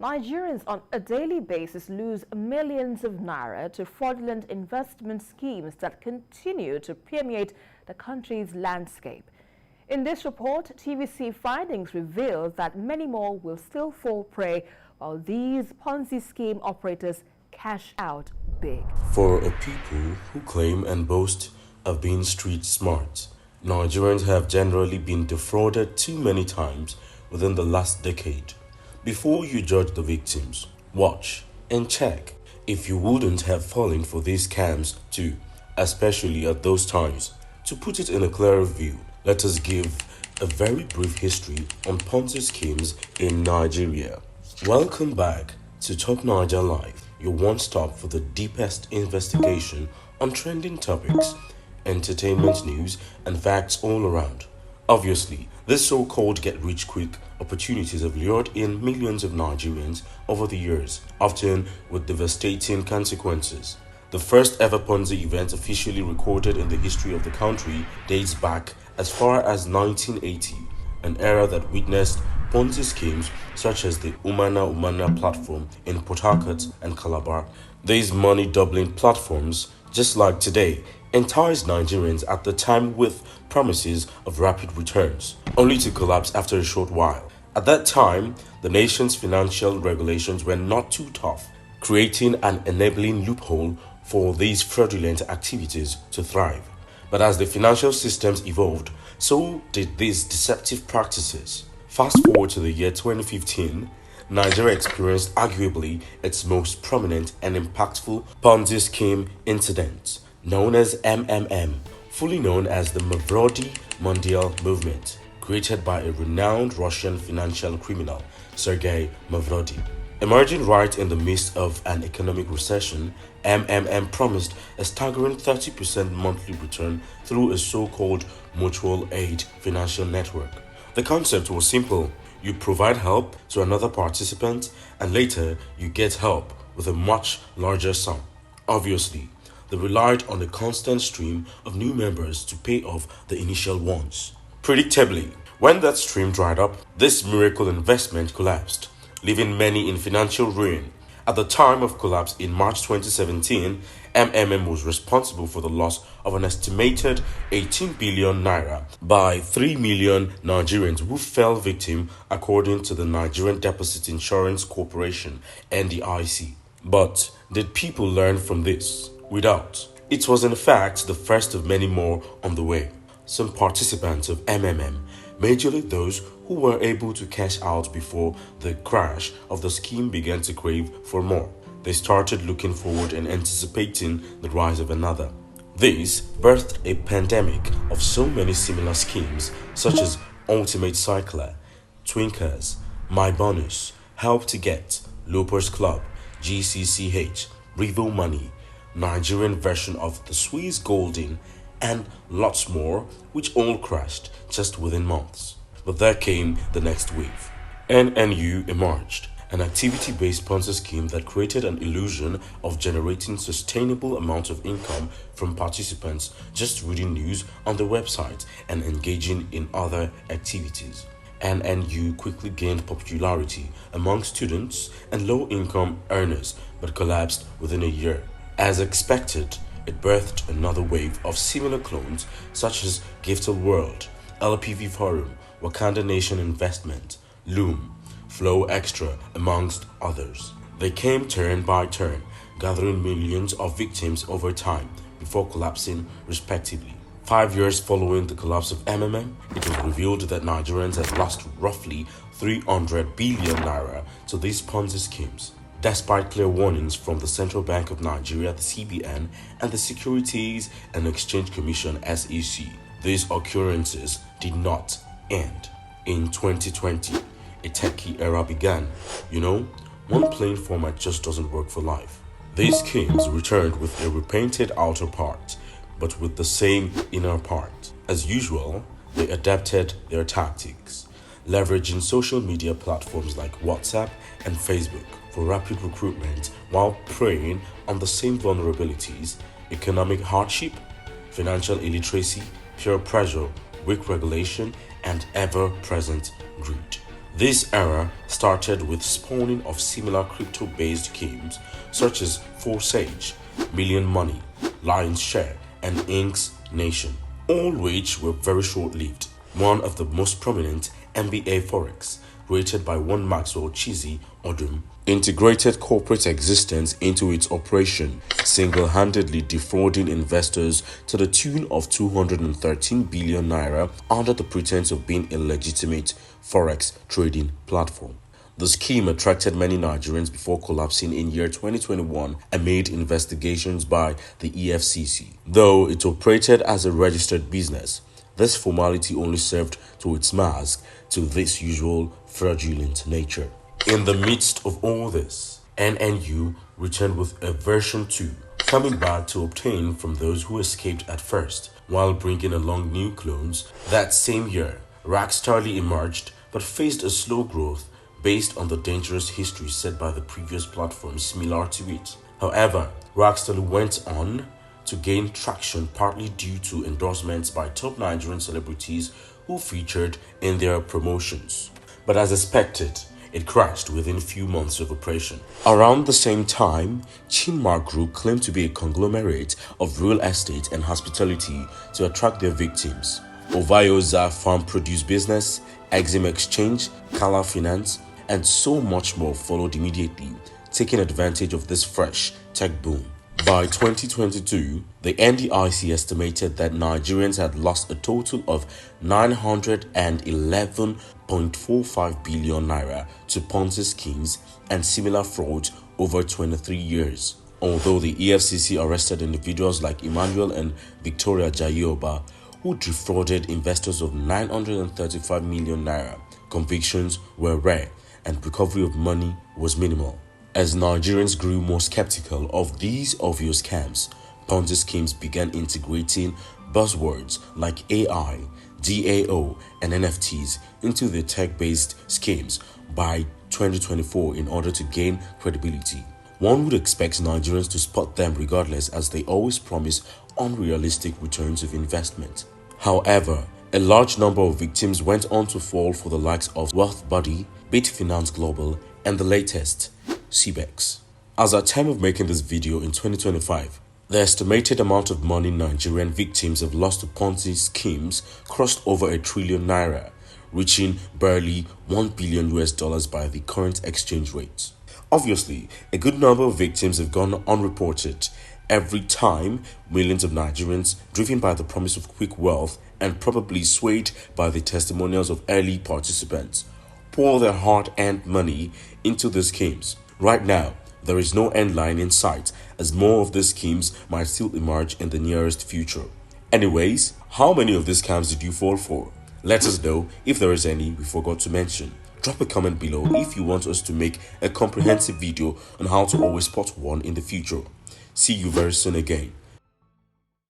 Nigerians on a daily basis lose millions of naira to fraudulent investment schemes that continue to permeate the country's landscape. In this report, TVC findings reveal that many more will still fall prey while these Ponzi scheme operators cash out big. For a people who claim and boast of being street smart, Nigerians have generally been defrauded too many times within the last decade. Before you judge the victims, watch and check if you wouldn't have fallen for these scams too, especially at those times. To put it in a clearer view, let us give a very brief history on Ponzi schemes in Nigeria. Welcome back to Top Niger Live, your one-stop for the deepest investigation on trending topics, entertainment news, and facts all around. Obviously, this so-called get-rich-quick opportunities have lured in millions of Nigerians over the years, often with devastating consequences. The first ever Ponzi event officially recorded in the history of the country dates back as far as 1980, an era that witnessed Ponzi schemes such as the Umana platform in Port Harcourt and Calabar. These money-doubling platforms, just like today, enticed Nigerians at the time with promises of rapid returns, only to collapse after a short while. At that time, the nation's financial regulations were not too tough, creating an enabling loophole for these fraudulent activities to thrive. But as the financial systems evolved, so did these deceptive practices. Fast forward to the year 2015, Nigeria experienced arguably its most prominent and impactful Ponzi scheme incident, known as MMM, fully known as the Mavrodi Mondial Movement, created by a renowned Russian financial criminal, Sergei Mavrodi. Emerging right in the midst of an economic recession, MMM promised a staggering 30% monthly return through a so-called mutual aid financial network. The concept was simple. You provide help to another participant and later you get help with a much larger sum. Obviously, they relied on a constant stream of new members to pay off the initial ones. Predictably, when that stream dried up, this miracle investment collapsed, leaving many in financial ruin. At the time of collapse in March 2017, MMM was responsible for the loss of an estimated 18 billion naira by 3 million Nigerians who fell victim, according to the Nigerian Deposit Insurance Corporation (NDIC). But did people learn from this? Without. It was in fact the first of many more on the way. Some participants of MMM, majorly those who were able to cash out before the crash of the scheme, began to crave for more. They started looking forward and anticipating the rise of another. This birthed a pandemic of so many similar schemes such as Ultimate Cycler, Twinkers, My Bonus, Help to Get, Lopers Club, GCCH, Revo Money, Nigerian version of the Swiss Golden, and lots more, which all crashed just within months. But there came the next wave. NNU emerged, an activity-based Ponzi scheme that created an illusion of generating sustainable amounts of income from participants just reading news on the website and engaging in other activities. NNU quickly gained popularity among students and low-income earners but collapsed within a year. As expected, it birthed another wave of similar clones such as Gifted World, LPV Forum, Wakanda Nation Investment, Loom, Flow Extra, amongst others. They came turn by turn, gathering millions of victims over time before collapsing respectively. 5 years following the collapse of MMM, it was revealed that Nigerians had lost roughly 300 billion naira to these Ponzi schemes. Despite clear warnings from the Central Bank of Nigeria, the CBN, and the Securities and Exchange Commission (SEC), these occurrences did not end. In 2020, a techie era began. One plain format just doesn't work for life. These schemes returned with a repainted outer part, but with the same inner part. As usual, they adapted their tactics, leveraging social media platforms like WhatsApp and Facebook for rapid recruitment while preying on the same vulnerabilities: economic hardship, financial illiteracy, peer pressure, weak regulation, and ever-present greed. This era started with spawning of similar crypto-based schemes such as Forsage, Million Money, Lion's Share, and Inks Nation, all which were very short-lived. One of the most prominent, MBA Forex, created by one Maxwell Chizzy Odum, integrated corporate existence into its operation, single-handedly defrauding investors to the tune of 213 billion naira under the pretense of being a legitimate forex trading platform. The scheme attracted many Nigerians before collapsing in year 2021 amid investigations by the EFCC. Though it operated as a registered business, this formality only served to its mask to this usual fraudulent nature. In the midst of all this, NNU returned with a version 2, coming back to obtain from those who escaped at first, while bringing along new clones. That same year, Rackstarly emerged but faced a slow growth based on the dangerous history set by the previous platforms similar to it. However, Rackstarly went on to gain traction partly due to endorsements by top Nigerian celebrities who featured in their promotions. But as expected, it crashed within few months of operation. Around the same time, Chinmark Group claimed to be a conglomerate of real estate and hospitality to attract their victims. Ovayoza Farm Produce Business, Exim Exchange, Kala Finance, and so much more followed immediately, taking advantage of this fresh tech boom. By 2022, the NDIC estimated that Nigerians had lost a total of 911.45 billion naira to Ponzi schemes and similar frauds over 23 years. Although the EFCC arrested individuals like Emmanuel and Victoria Jayoba, who defrauded investors of 935 million naira, convictions were rare and recovery of money was minimal. As Nigerians grew more skeptical of these obvious scams, Ponzi schemes began integrating buzzwords like AI, DAO, and NFTs into their tech-based schemes by 2024 in order to gain credibility. One would expect Nigerians to spot them regardless, as they always promise unrealistic returns of investment. However, a large number of victims went on to fall for the likes of WealthBuddy, Bitfinance Global, and the latest, CBEX. As at time of making this video in 2025, the estimated amount of money Nigerian victims have lost to Ponzi schemes crossed over $1 trillion naira, reaching barely $1 billion by the current exchange rate. Obviously, a good number of victims have gone unreported. Every time, millions of Nigerians, driven by the promise of quick wealth and probably swayed by the testimonials of early participants, pour their hard-earned money into the schemes. Right now, there is no end line in sight, as more of these schemes might still emerge in the nearest future. Anyways, how many of these scams did you fall for? Let us know if there is any we forgot to mention. Drop a comment below if you want us to make a comprehensive video on how to always spot one in the future. See you very soon again.